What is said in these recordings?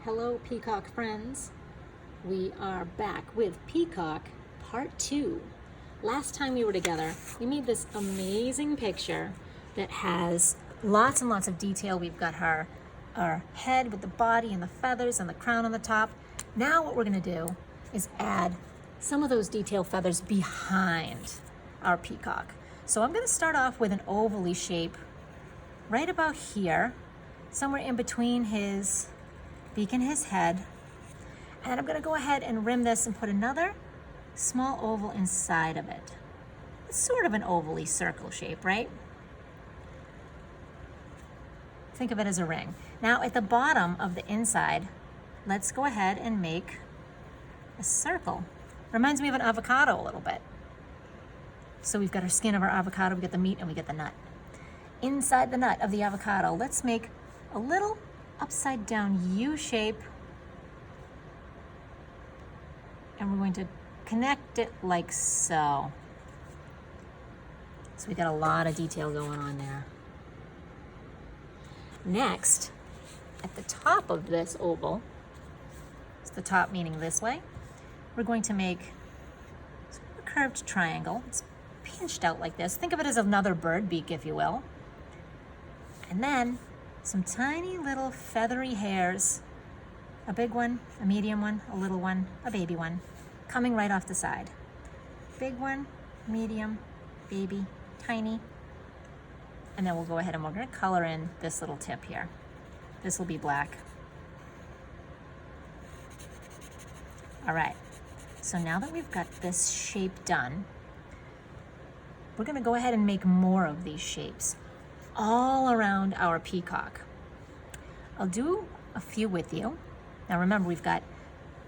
Hello, Peacock friends. We are back with Peacock Part 2. Last time we were together, we made this amazing picture that has lots and lots of detail. We've got our head with the body and the feathers and the crown on the top. Now what we're going to do is add some of those detail feathers behind our peacock. So I'm going to start off with an ovally shape right about here, somewhere in between his beak and his head. And I'm going to go ahead and rim this and put another small oval inside of it. It's sort of an ovally circle shape, right? Think of it as a ring. Now at the bottom of the inside, let's go ahead and make a circle. Reminds me of an avocado a little bit. So we've got our skin of our avocado, we get the meat, and we get the nut. Inside the nut of the avocado, let's make a little upside down U shape, and we're going to connect it like so. So we got a lot of detail going on there. Next, at the top of this oval, it's the top meaning this way, we're going to make sort of a curved triangle. It's pinched out like this. Think of it as another bird beak, if you will. And then some tiny little feathery hairs, a big one, a medium one, a little one, a baby one, coming right off the side. Big one, medium, baby, tiny. And then we'll go ahead and we're going to color in this little tip here. This will be black. All right, so now that we've got this shape done, we're going to go ahead and make more of these shapes all around our peacock. I'll do a few with you. Now remember,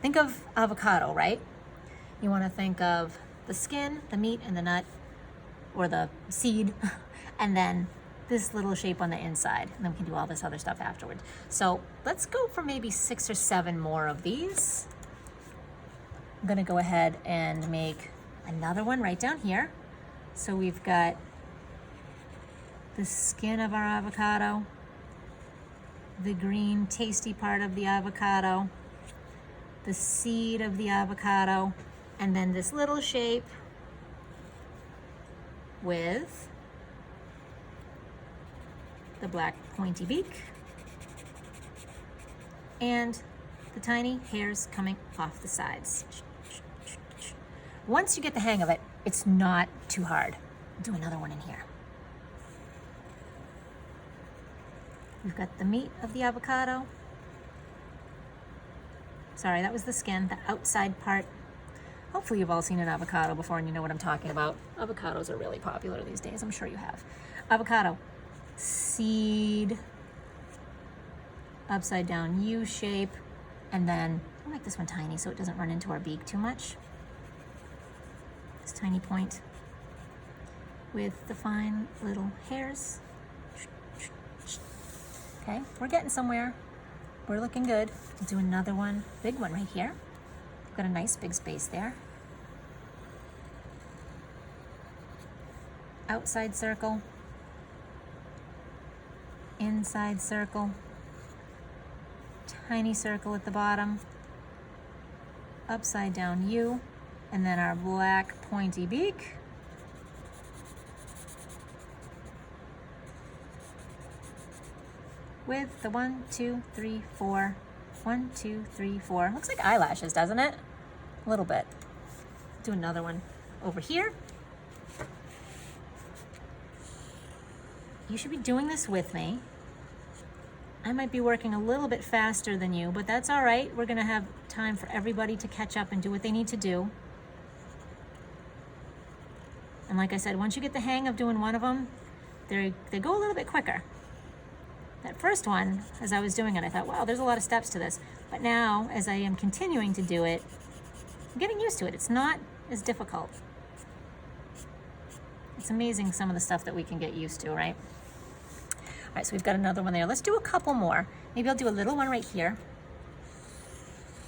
think of avocado, right? You want to think of the skin, the meat, and the nut, or the seed, and then this little shape on the inside, and then we can do all this other stuff afterwards. So let's go for maybe 6 or 7 more of these. I'm gonna go ahead and make another one right down here. So we've got the skin of our avocado, the green tasty part of the avocado, the seed of the avocado, and then this little shape with the black pointy beak and the tiny hairs coming off the sides. Once you get the hang of it, it's not too hard. I'll do another one in here. We've got the meat of the avocado. Sorry, that was the skin, the outside part. Hopefully you've all seen an avocado before and you know what I'm talking about. Avocados are really popular these days, I'm sure you have. Avocado, seed, upside down U shape, and then I'll make this one tiny so it doesn't run into our beak too much. This tiny point with the fine little hairs. Okay, we're getting somewhere. We're looking good. We'll do another one, big one right here. We've got a nice big space there. Outside circle, inside circle, tiny circle at the bottom, upside down U, and then our black pointy beak. With the 1, 2, 3, 4. 1, 2, 3, 4. Looks like eyelashes, doesn't it? A little bit. Do another one over here. You should be doing this with me. I might be working a little bit faster than you, but that's all right. We're gonna have time for everybody to catch up and do what they need to do. And like I said, once you get the hang of doing one of them, they go a little bit quicker. That first one, as I was doing it, I thought, wow, there's a lot of steps to this. But now, as I am continuing to do it, I'm getting used to it. It's not as difficult. It's amazing some of the stuff that we can get used to, right? All right, so we've got another one there. Let's do a couple more. Maybe I'll do a little one right here.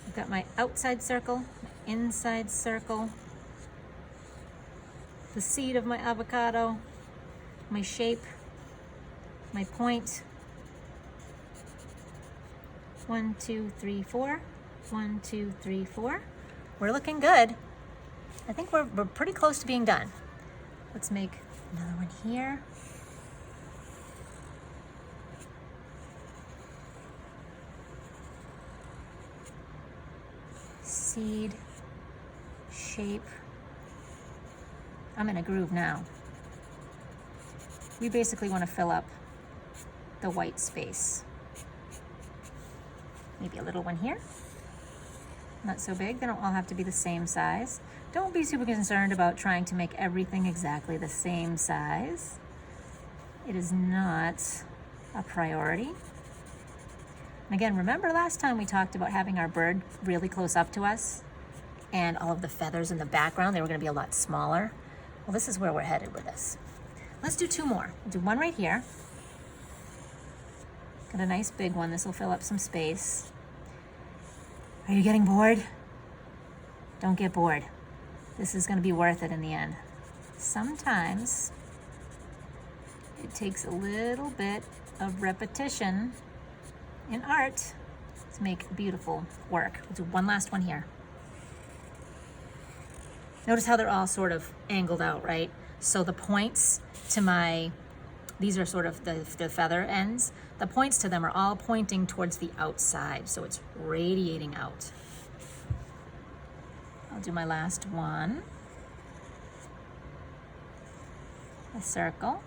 I've got my outside circle, my inside circle, the seed of my avocado, my shape, my point, 1, 2, 3, 4. 1, 2, 3, 4. We're looking good. I think we're pretty close to being done. Let's make another one here. Seed, shape. I'm in a groove now. We basically want to fill up the white space. Maybe a little one here. Not so big. They don't all have to be the same size. Don't be super concerned about trying to make everything exactly the same size. It is not a priority. And again, remember last time we talked about having our bird really close up to us and all of the feathers in the background, they were going to be a lot smaller. Well, this is where we're headed with this. Let's do two more. We'll do one right here. Got a nice big one. This will fill up some space. Are you getting bored? Don't get bored. This is going to be worth it in the end. Sometimes it takes a little bit of repetition in art to make beautiful work. We'll do one last one here. Notice how they're all sort of angled out, right? So the points to these are sort of the feather ends. The points to them are all pointing towards the outside, so it's radiating out. I'll do my last one. A circle.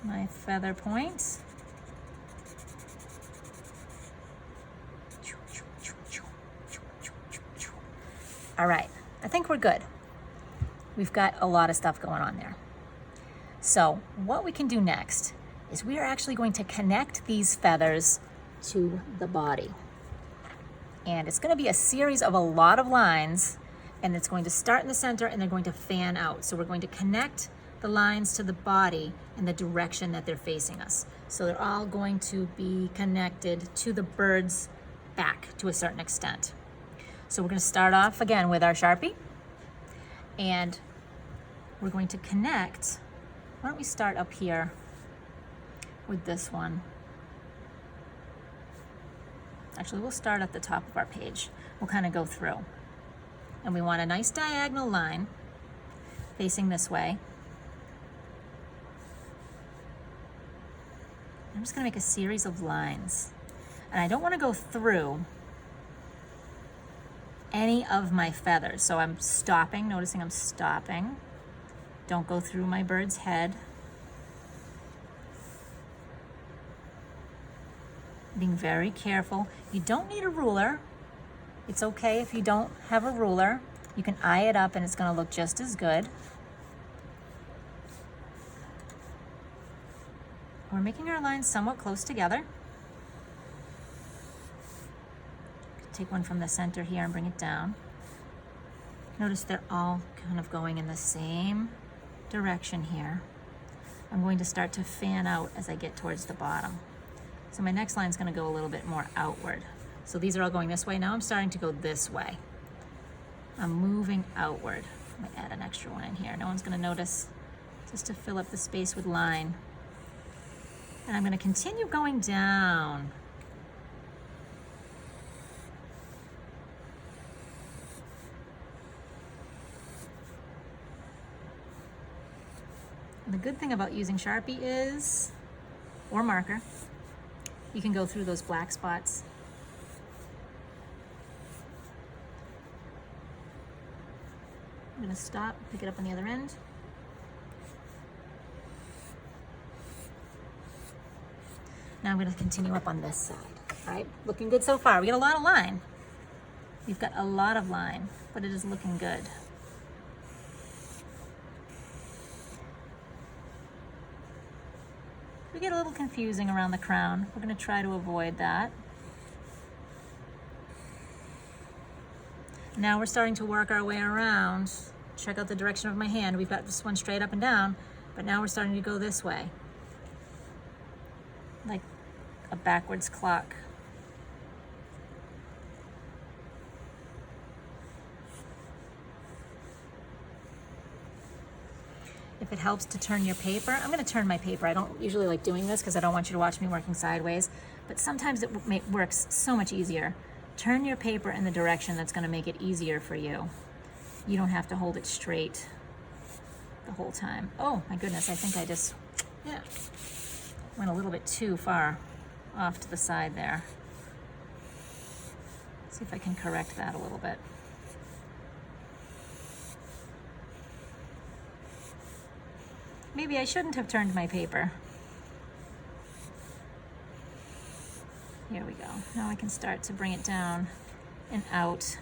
My feather points. All right, I think we're good. We've got a lot of stuff going on there. So what we can do next is we are actually going to connect these feathers to the body. And it's going to be a series of a lot of lines, and it's going to start in the center and they're going to fan out. So we're going to connect the lines to the body in the direction that they're facing us. So they're all going to be connected to the bird's back to a certain extent. So we're going to start off again with our Sharpie, and we're going to connect. Why don't we start up here with this one? Actually, we'll start at the top of our page. We'll kind of go through. And we want a nice diagonal line facing this way. I'm just going to make a series of lines. And I don't want to go through any of my feathers. So I'm stopping, noticing I'm stopping. Don't go through my bird's head. Being very careful. You don't need a ruler. It's okay if you don't have a ruler. You can eye it up and it's going to look just as good. We're making our lines somewhat close together. Take one from the center here and bring it down. Notice they're all kind of going in the same direction here. I'm going to start to fan out as I get towards the bottom. So my next line is going to go a little bit more outward. So these are all going this way. Now I'm starting to go this way. I'm moving outward. Let me add an extra one in here. No one's going to notice, just to fill up the space with line. And I'm going to continue going down. And the good thing about using Sharpie is, or marker, you can go through those black spots. I'm going to stop, pick it up on the other end. Now I'm going to continue up on this side. All right, looking good so far. We got a lot of line. We've got a lot of line, but it is looking good. We get a little confusing around the crown. We're going to try to avoid that. Now we're starting to work our way around. Check out the direction of my hand. We've got this one straight up and down, but now we're starting to go this way, like a backwards clock. If it helps to turn your paper, I'm going to turn my paper. I don't usually like doing this because I don't want you to watch me working sideways, but sometimes it works so much easier. Turn your paper in the direction that's going to make it easier for you. You don't have to hold it straight the whole time. Oh my goodness, I think I just, went a little bit too far off to the side there. See if I can correct that a little bit. Maybe I shouldn't have turned my paper. Here we go. Now I can start to bring it down and out.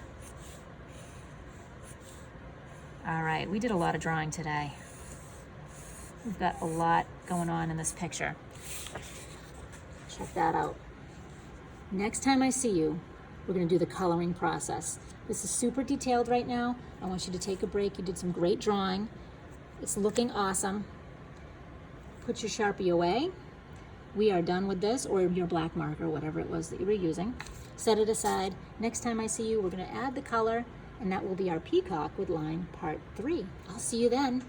All right, we did a lot of drawing today. We've got a lot going on in this picture. Check that out. Next time I see you, we're going to do the coloring process. This is super detailed right now. I want you to take a break. You did some great drawing. It's looking awesome. Put your Sharpie away. We are done with this, or your black marker, whatever it was that you were using. Set it aside. Next time I see you, we're going to add the color, and that will be our Peacock with line part 3. I'll see you then.